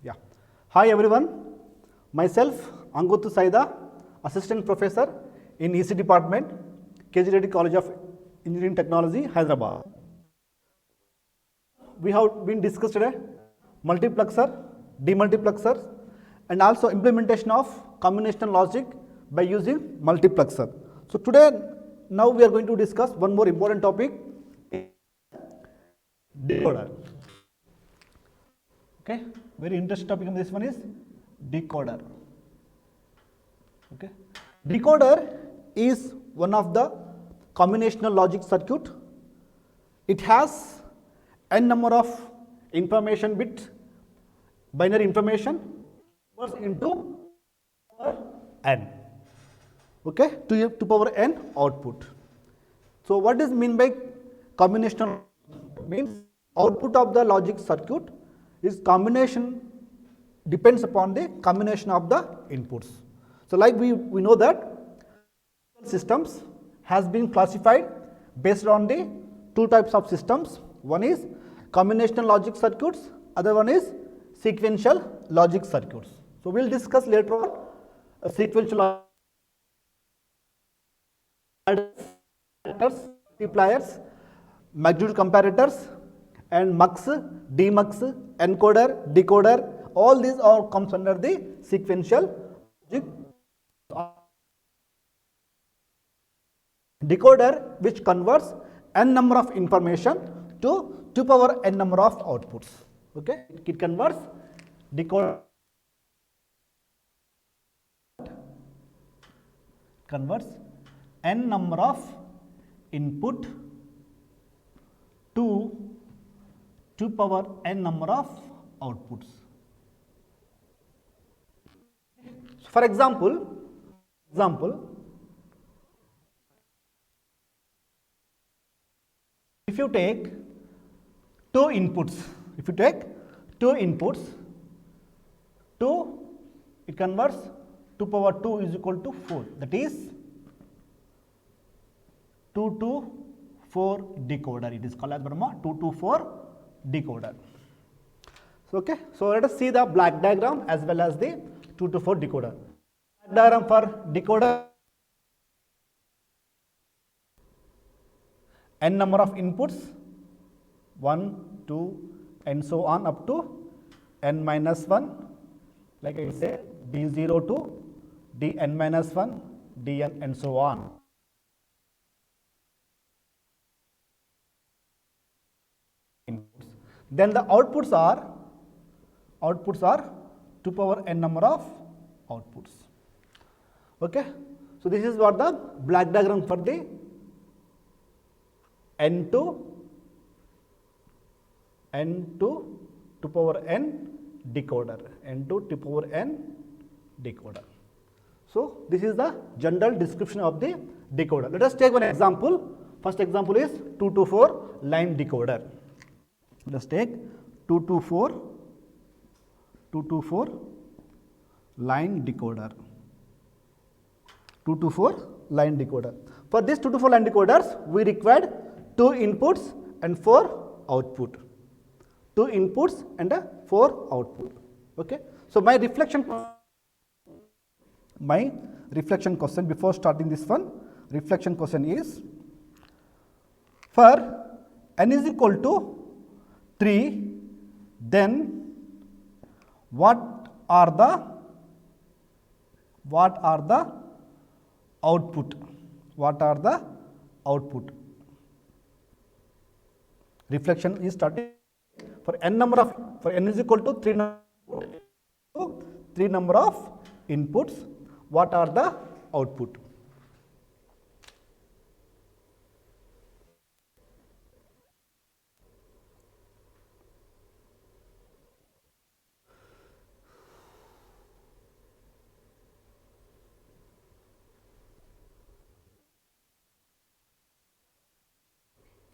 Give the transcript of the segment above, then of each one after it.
Yeah. Hi everyone. Myself Anguthu Saida, Assistant Professor in EC Department, KG Reddy College of Engineering Technology, Hyderabad. We have been discussed today multiplexer, demultiplexer, and also implementation of combinational logic by using multiplexer. So today, now we are going to discuss one more important topic, decoder. Okay, very interesting topic in this one is decoder. Okay, decoder is one of the combinational logic circuit. It has n number of information bit, binary information into power n. Okay, to power n output. So what is mean by combinational? Means output of the logic circuit is combination depends upon the combination of the inputs. So like we know that systems has been classified based on the two types of systems. One is combinational logic circuits, other one is sequential logic circuits. So we will discuss later on sequential multipliers, magnitude comparators, and mux, demux, encoder, decoder. All these all comes under the sequential logic. Decoder which converts n number of information to 2 power n number of outputs. Okay, it converts decoder converts n number of input to 2 power n number of outputs. For example, if you take two inputs, it converts 2 power 2 is equal to 4. That is 2 to 4 decoder. It is called as 2 to 4 decoder. So, okay. So let us see the black diagram as well as the 2 to 4 decoder. Black diagram for decoder, n number of inputs 1, 2 and so on up to n minus 1, like I say d0 to dn minus 1, dn and so on. Inputs. Then the outputs are 2 power n number of outputs. Okay. So this is what the black diagram for the n to 2 power n decoder, n to 2 power n decoder. So this is the general description of the decoder. Let us take one example. First example is 2 to 4 line decoder. Let us take 2 to 4 line decoder. 2 to 4 line decoder. For this 2 to 4 line decoders, we required 2 inputs and 4 output. 2 inputs and 4 output. Okay. So my reflection question before starting this one, reflection question is, for n is equal to 3, then what are the output? What are the output? Reflection is starting for n is equal to 3 number of inputs. What are the output?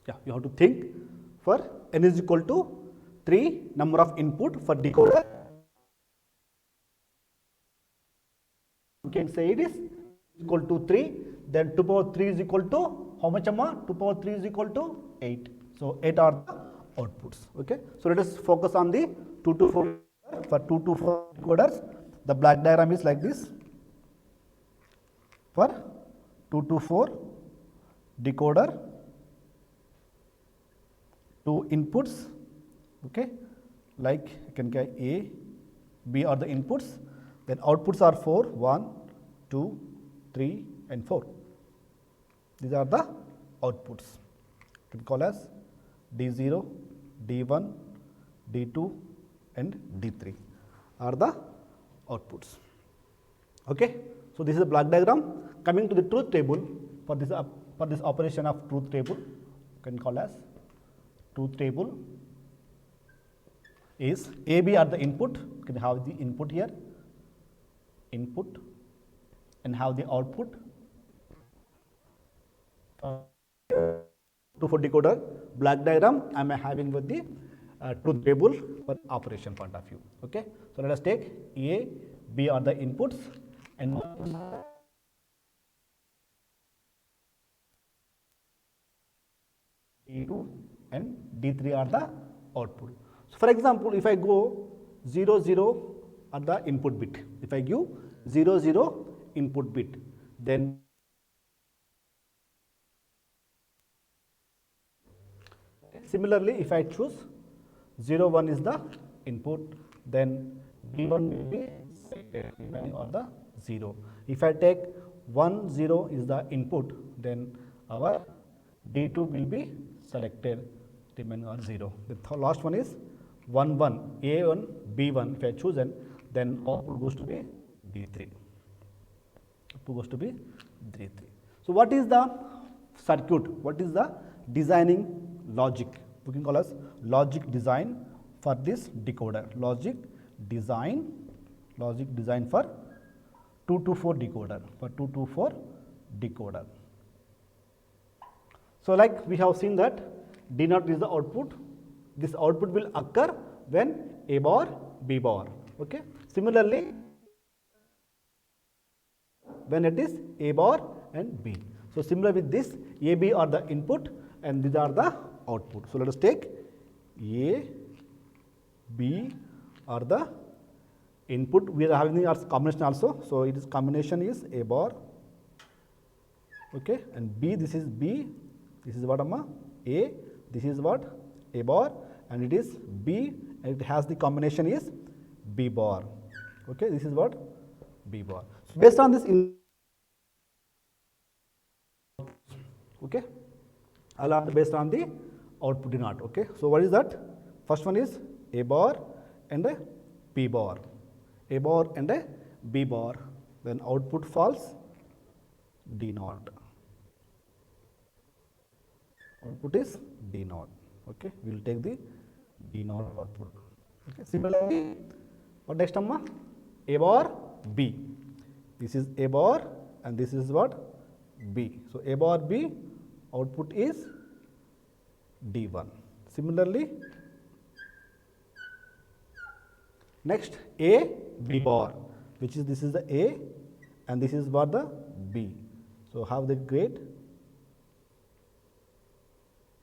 Yeah, you have to think. For n is equal to 3 number of input for decoder, you can say it is equal to 3, then 2 power 3 is equal to how much, amma? 2 power 3 is equal to 8. So 8 are the outputs. Okay. So let us focus on the 2 to 4 for 2 to 4 decoders, the block diagram is like this. For 2 to 4 decoder, 2 inputs, okay, like you can get A, B are the inputs, then outputs are 4, 1, 2, 3 and 4. These are the outputs. You can call as D0, D1, D2 and D3 are the outputs. Okay. So, this is a block diagram. Coming to the truth table, for this operation of truth table, you can call as truth table is AB are the input, you can have the input here, input and have the output. 2 for decoder block diagram I am having with the truth table for operation point of view. Okay. So, let us take A, B are the inputs and D2 and D3 are the output. So, for example, if I go 0, 0 are the input bit, if I give 0, 0 input bit, then similarly, if I choose 0, 1 is the input, then D1 will be depending on the 0. If I take 1, 0 is the input, then our D2 will be selected depending on 0. The last one is 1, 1, A1, B1 if I chosen, then output goes to be D3. Output goes to be D3. So, what is the circuit? What is the designing logic? We can call as logic design for this decoder. Logic design for 2 to 4 decoder. For 2 to 4 decoder. So, like we have seen that D naught is the output. This output will occur when A bar, B bar. Okay. Similarly, when it is A bar and B. So, similar with this, A, B are the input and these are the output. So, let us take A, B are the input. We are having our combination also. So, it is combination is A bar, okay, and B, this is B, this is what A, this is what A bar and it is B and it has the combination is B bar, okay, this is what B bar. So, based on this okay, based on the output in naught. Okay. So, what is that? First one is A bar and a B bar, A bar and a B bar, then output false D naught, output is D naught. Okay. We will take the D naught output. Okay. Similarly, what next amma? A bar B, this is A bar and this is what B. So, A bar B output is D1. Similarly, next A B bar, which is this is the A and this is what the B. So, have the grade,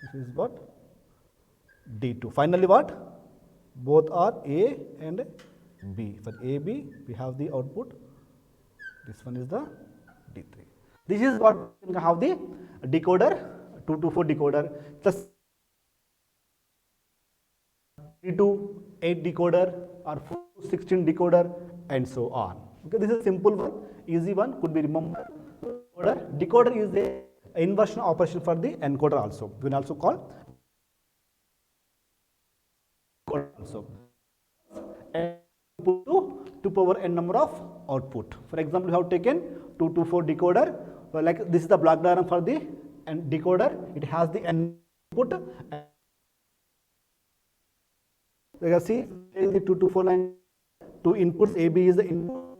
this is what D2. Finally, what? Both are A and B. For A B, we have the output, this one is the D3. This is what we have the decoder, 2 to 4 decoder, plus 3 to 8 decoder or 4 to 16 decoder and so on. Okay, this is a simple one, easy one, could be remembered. Decoder is a inversion operation for the encoder also. We can also call decoder also. Input to 2 power n number of output. For example, we have taken 2 to 4 decoder. So, like this is the block diagram for the decoder. It has the input. You can see the 2 to 4 line, 2 inputs, A, B is the input.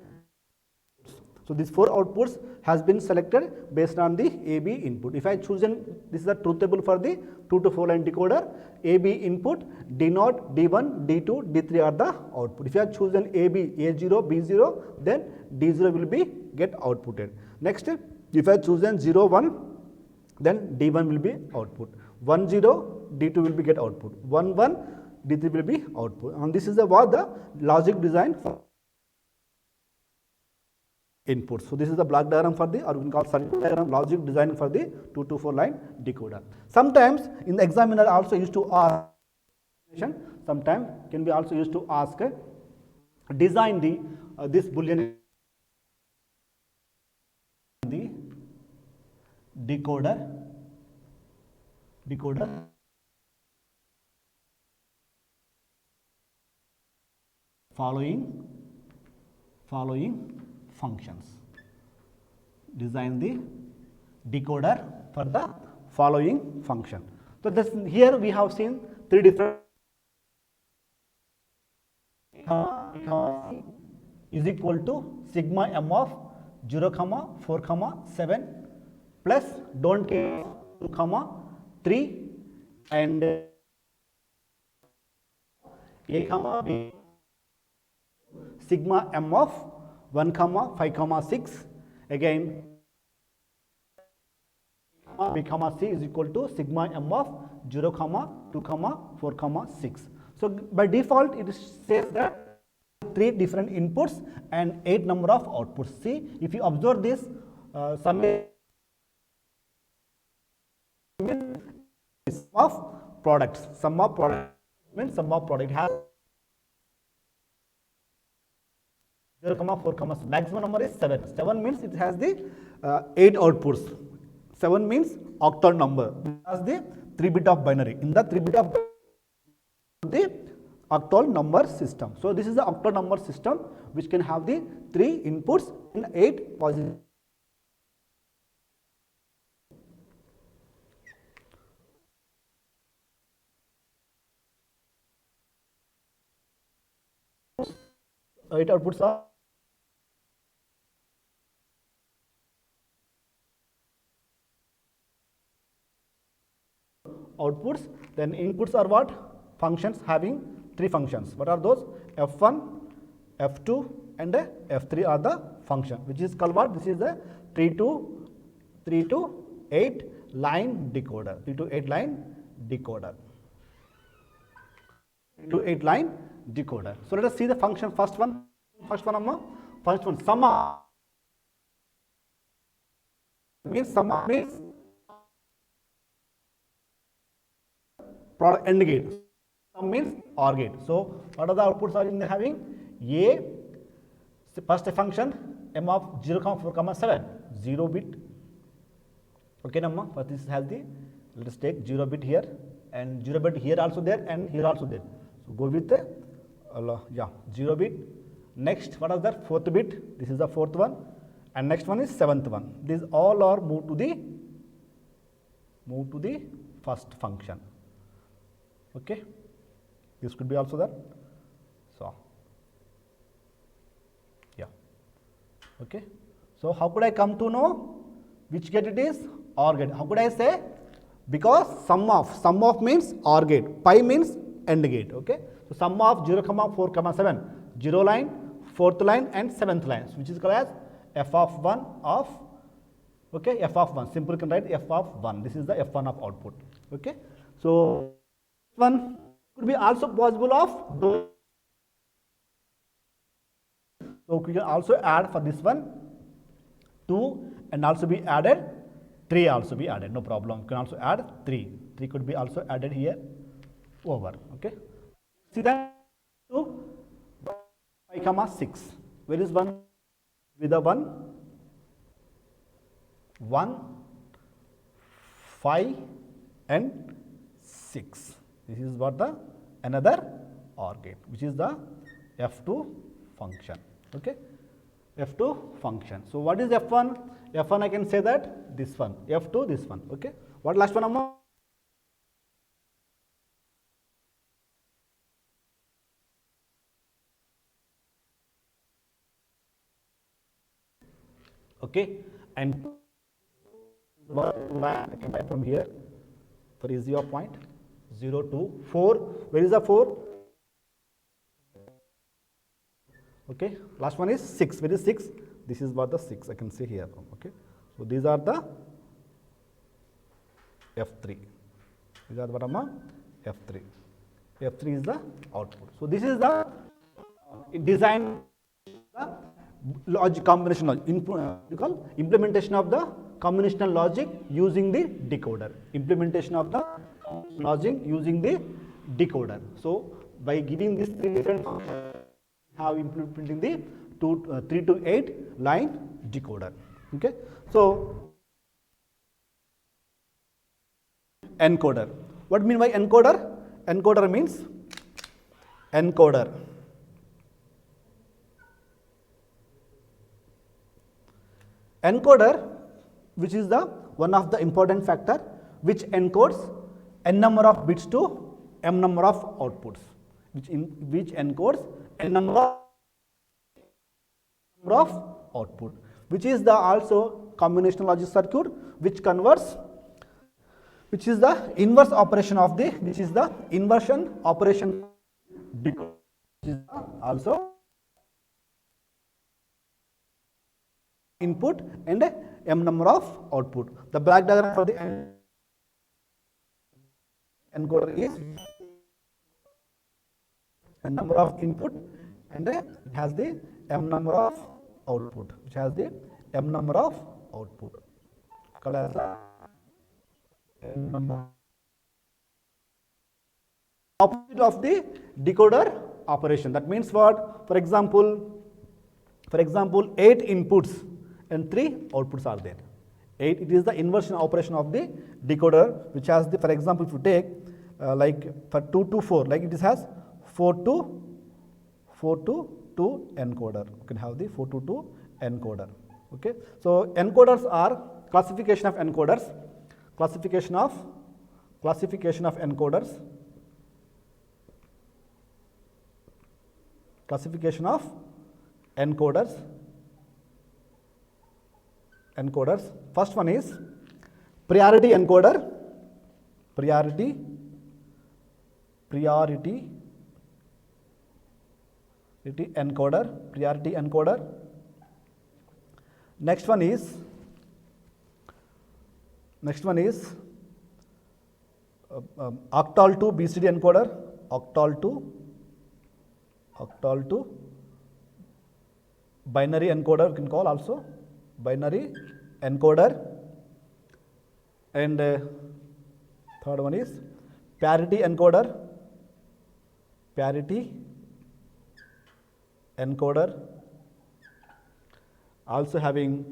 So, these 4 outputs has been selected based on the A, B input. If I chosen, this is the truth table for the 2 to 4 line decoder, A, B input, D naught, D1, D2, D3 are the output. If you have chosen A, B, A0, B0, then D0 will be get outputted. Next, if I chosen 0, 1, then D1 will be output. 1, 0, D2 will be get output. 1, 1, D3 will be output. And this is the what the logic design for input. So this is the block diagram for the, or we can call circuit diagram, logic design for the 2 to 4 line decoder. Sometimes in the examiner also used to ask, sometimes can be also used to ask design the this boolean the decoder following functions. Design the decoder for the following function. So this here we have seen three different is equal to sigma m of 0, 4, 7 plus don't care 2, 3 and a, B, sigma m of 1, 5, 6 again B, C is equal to sigma m of 0, 2, 4, 6. So by default it says that 3 different inputs and 8 number of outputs. See, if you observe this sum of products, sum of product means sum of product has 0, 4, maximum number is 7. 7 means it has the 8 outputs. 7 means octal number. It has the 3-bit of binary. In the 3-bit of the octal number system. So this is the octal number system which can have the 3 inputs and 8 positive. Eight outputs are outputs, then inputs are what? Functions having 3 functions. What are those? F1, F2 and F3 are the function, which is called what? This is the 3 to 8 line decoder. 3 to 8 line decoder. 3 to 8 line decoder. So let us see the function. First one summa means product AND gate. Sum means OR gate. So what are the outputs are in having? A, first function m of 0, 4, 7, 0 bit. Okay, namma. First this has the, let us take 0 bit here and 0 bit here also there and here also there. So go with the 0 bit. Next, what is that? 4th bit. This is the 4th one, and next one is 7th one. These all are moved to the first function. Okay, this could be also that. So yeah, okay. So how could I come to know which gate it is? OR gate. How could I say? Because sum of means OR gate, pi means AND gate. Okay, so sum of 0, 4, 7, 0 line, 4th line and 7th line, which is called as f of 1 of, okay, f of 1. Simple, you can write f of 1. This is the f1 of output. Okay, so one could be also possible of those. So we can also add for this one 2 and also be added 3 also be added, no problem. You can also add 3. 3 could be also added here over. Okay, see that 2, 5, 6. Where is 1? With the 1, 5 and 6. This is what the another OR gate, which is the F2 function. Okay, F2 function. So what is F1? F1 I can say that this one, F2 this one. Okay, what last one amma? Okay, and what I can write from here for easy of point 0 to 4. Where is the 4? Okay, last one is 6. Where is 6? This is what the 6 I can say here. Okay, so these are the F3. These are what amma? F3. F3 is the output. So this is the design, the logic combination logic, implementation of the combinational logic using the decoder. Implementation of the logic using the decoder. So by giving these three different functions, have implementing the 3 to 8 line decoder. Okay. So encoder. What do you mean by encoder? Encoder means encoder. Encoder, which is the one of the important factor which encodes n number of bits to m number of outputs, which encodes n number of output, which is the also combinational logic circuit which converts, which is the inverse operation of the, which is the inversion operation decoder, which is also input and m number of output. The black diagram for the encoder is n number of input and it has the m number of output, which has the m number of output. Called as m number. Opposite of the decoder operation. That means what? For example, 8 inputs and 3 outputs are there. 8, it is the inversion operation of the decoder, which has the, for example, if you take like for 2 to 4, like it has 4 to 2 encoder. You can have the 4 to 2 encoder. Okay. So encoders are classification of encoders, classification of encoders, classification of encoders. First one is priority encoder, priority encoder. Next one is octal to BCD encoder, octal to binary encoder, you can call also binary encoder. And third one is parity encoder, also having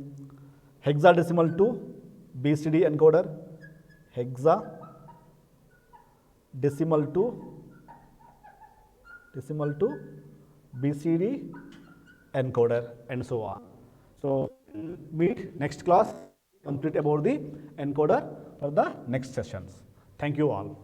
hexadecimal to BCD encoder, hexadecimal to BCD encoder, and so on. So meet next class, complete about the encoder for the next sessions. Thank you all.